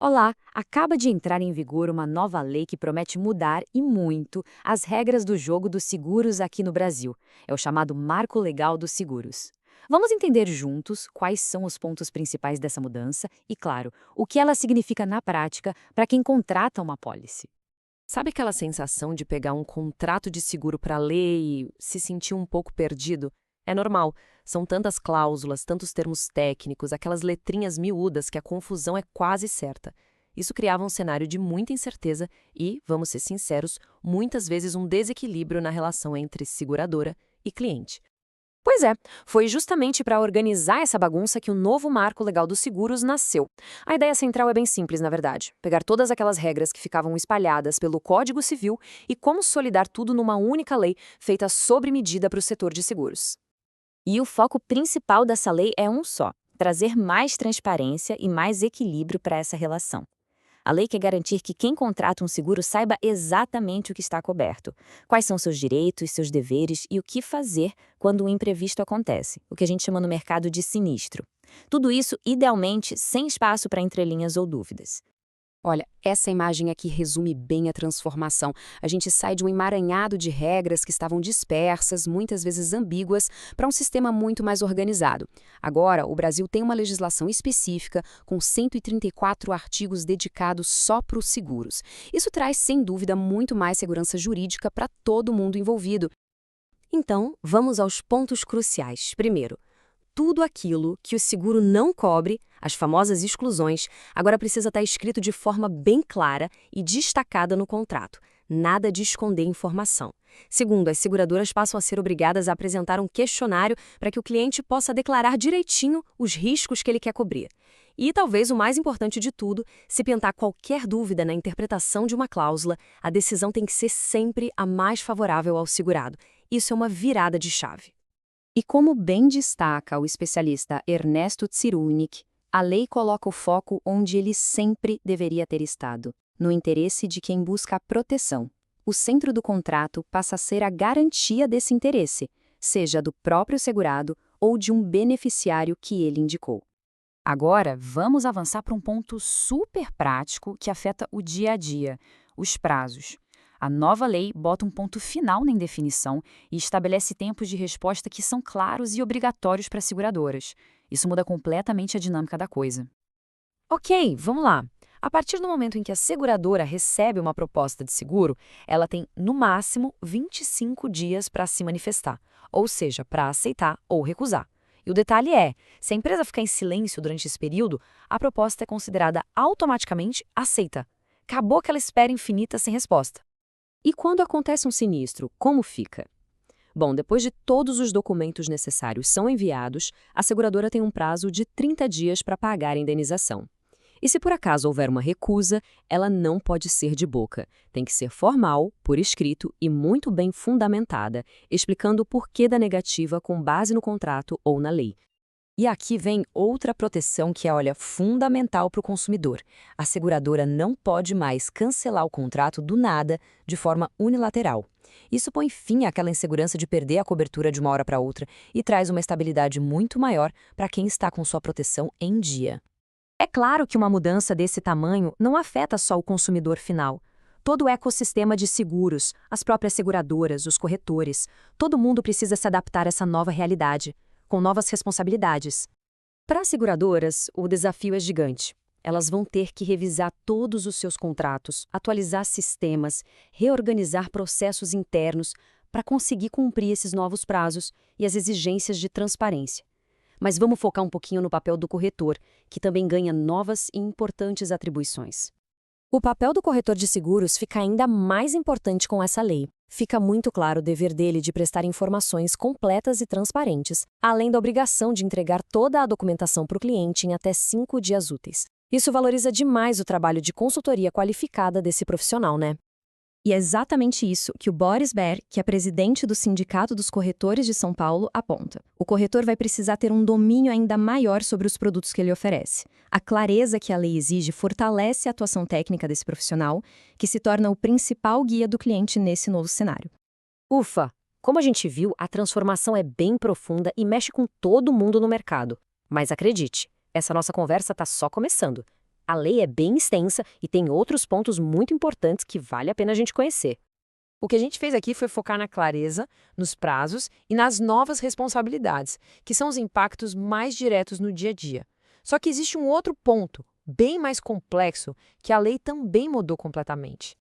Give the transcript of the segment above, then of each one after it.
Olá, acaba de entrar em vigor uma nova lei que promete mudar e muito as regras do jogo dos seguros aqui no Brasil. É o chamado Marco Legal dos Seguros. Vamos entender juntos quais são os pontos principais dessa mudança e, claro, o que ela significa na prática para quem contrata uma pólice. Sabe aquela sensação de pegar um contrato de seguro para ler e se sentir um pouco perdido? É normal. São tantas cláusulas, tantos termos técnicos, aquelas letrinhas miúdas que a confusão é quase certa. Isso criava um cenário de muita incerteza e, vamos ser sinceros, muitas vezes um desequilíbrio na relação entre seguradora e cliente. Pois é, foi justamente para organizar essa bagunça que o novo Marco Legal dos Seguros nasceu. A ideia central é bem simples, na verdade: pegar todas aquelas regras que ficavam espalhadas pelo Código Civil e consolidar tudo numa única lei feita sob medida para o setor de seguros. E o foco principal dessa lei é um só: trazer mais transparência e mais equilíbrio para essa relação. A lei quer garantir que quem contrata um seguro saiba exatamente o que está coberto, quais são seus direitos, seus deveres e o que fazer quando um imprevisto acontece, o que a gente chama no mercado de sinistro. Tudo isso, idealmente, sem espaço para entrelinhas ou dúvidas. Olha, essa imagem aqui resume bem a transformação. A gente sai de um emaranhado de regras que estavam dispersas, muitas vezes ambíguas, para um sistema muito mais organizado. Agora, o Brasil tem uma legislação específica, com 134 artigos dedicados só para os seguros. Isso traz, sem dúvida, muito mais segurança jurídica para todo mundo envolvido. Então, vamos aos pontos cruciais. Primeiro, tudo aquilo que o seguro não cobre, as famosas exclusões, agora precisa estar escrito de forma bem clara e destacada no contrato. Nada de esconder informação. Segundo, as seguradoras passam a ser obrigadas a apresentar um questionário para que o cliente possa declarar direitinho os riscos que ele quer cobrir. E talvez o mais importante de tudo, se pintar qualquer dúvida na interpretação de uma cláusula, a decisão tem que ser sempre a mais favorável ao segurado. Isso é uma virada de chave. E como bem destaca o especialista Ernesto Tsirunik, a lei coloca o foco onde ele sempre deveria ter estado: no interesse de quem busca a proteção. O centro do contrato passa a ser a garantia desse interesse, seja do próprio segurado ou de um beneficiário que ele indicou. Agora, vamos avançar para um ponto super prático que afeta o dia a dia: os prazos. A nova lei bota um ponto final na indefinição e estabelece tempos de resposta que são claros e obrigatórios para as seguradoras. Isso muda completamente a dinâmica da coisa. Ok, vamos lá. A partir do momento em que a seguradora recebe uma proposta de seguro, ela tem, no máximo, 25 dias para se manifestar, ou seja, para aceitar ou recusar. E o detalhe é, se a empresa ficar em silêncio durante esse período, a proposta é considerada automaticamente aceita. Acabou aquela espera infinita sem resposta. E quando acontece um sinistro, como fica? Bom, depois de todos os documentos necessários são enviados, a seguradora tem um prazo de 30 dias para pagar a indenização. E se por acaso houver uma recusa, ela não pode ser de boca. Tem que ser formal, por escrito e muito bem fundamentada, explicando o porquê da negativa com base no contrato ou na lei. E aqui vem outra proteção que é, olha, fundamental para o consumidor. A seguradora não pode mais cancelar o contrato do nada, de forma unilateral. Isso põe fim àquela insegurança de perder a cobertura de uma hora para outra e traz uma estabilidade muito maior para quem está com sua proteção em dia. É claro que uma mudança desse tamanho não afeta só o consumidor final. Todo o ecossistema de seguros, as próprias seguradoras, os corretores, todo mundo precisa se adaptar a essa nova realidade, com novas responsabilidades. Para as seguradoras, o desafio é gigante. Elas vão ter que revisar todos os seus contratos, atualizar sistemas, reorganizar processos internos para conseguir cumprir esses novos prazos e as exigências de transparência. Mas vamos focar um pouquinho no papel do corretor, que também ganha novas e importantes atribuições. O papel do corretor de seguros fica ainda mais importante com essa lei. Fica muito claro o dever dele de prestar informações completas e transparentes, além da obrigação de entregar toda a documentação para o cliente em até 5 dias úteis. Isso valoriza demais o trabalho de consultoria qualificada desse profissional, né? E é exatamente isso que o Boris Baer, que é presidente do Sindicato dos Corretores de São Paulo, aponta. O corretor vai precisar ter um domínio ainda maior sobre os produtos que ele oferece. A clareza que a lei exige fortalece a atuação técnica desse profissional, que se torna o principal guia do cliente nesse novo cenário. Ufa! Como a gente viu, a transformação é bem profunda e mexe com todo mundo no mercado. Mas acredite, essa nossa conversa está só começando. A lei é bem extensa e tem outros pontos muito importantes que vale a pena a gente conhecer. O que a gente fez aqui foi focar na clareza, nos prazos e nas novas responsabilidades, que são os impactos mais diretos no dia a dia. Só que existe um outro ponto, bem mais complexo, que a lei também mudou completamente.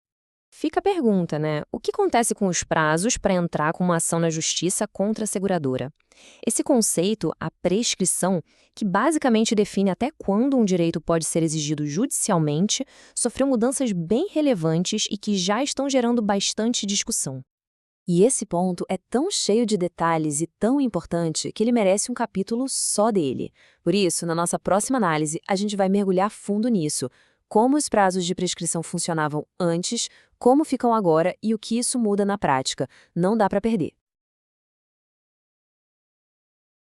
Fica a pergunta, né? O que acontece com os prazos para entrar com uma ação na justiça contra a seguradora? Esse conceito, a prescrição, que basicamente define até quando um direito pode ser exigido judicialmente, sofreu mudanças bem relevantes e que já estão gerando bastante discussão. E esse ponto é tão cheio de detalhes e tão importante que ele merece um capítulo só dele. Por isso, na nossa próxima análise, a gente vai mergulhar fundo nisso. Como os prazos de prescrição funcionavam antes, como ficam agora e o que isso muda na prática. Não dá para perder.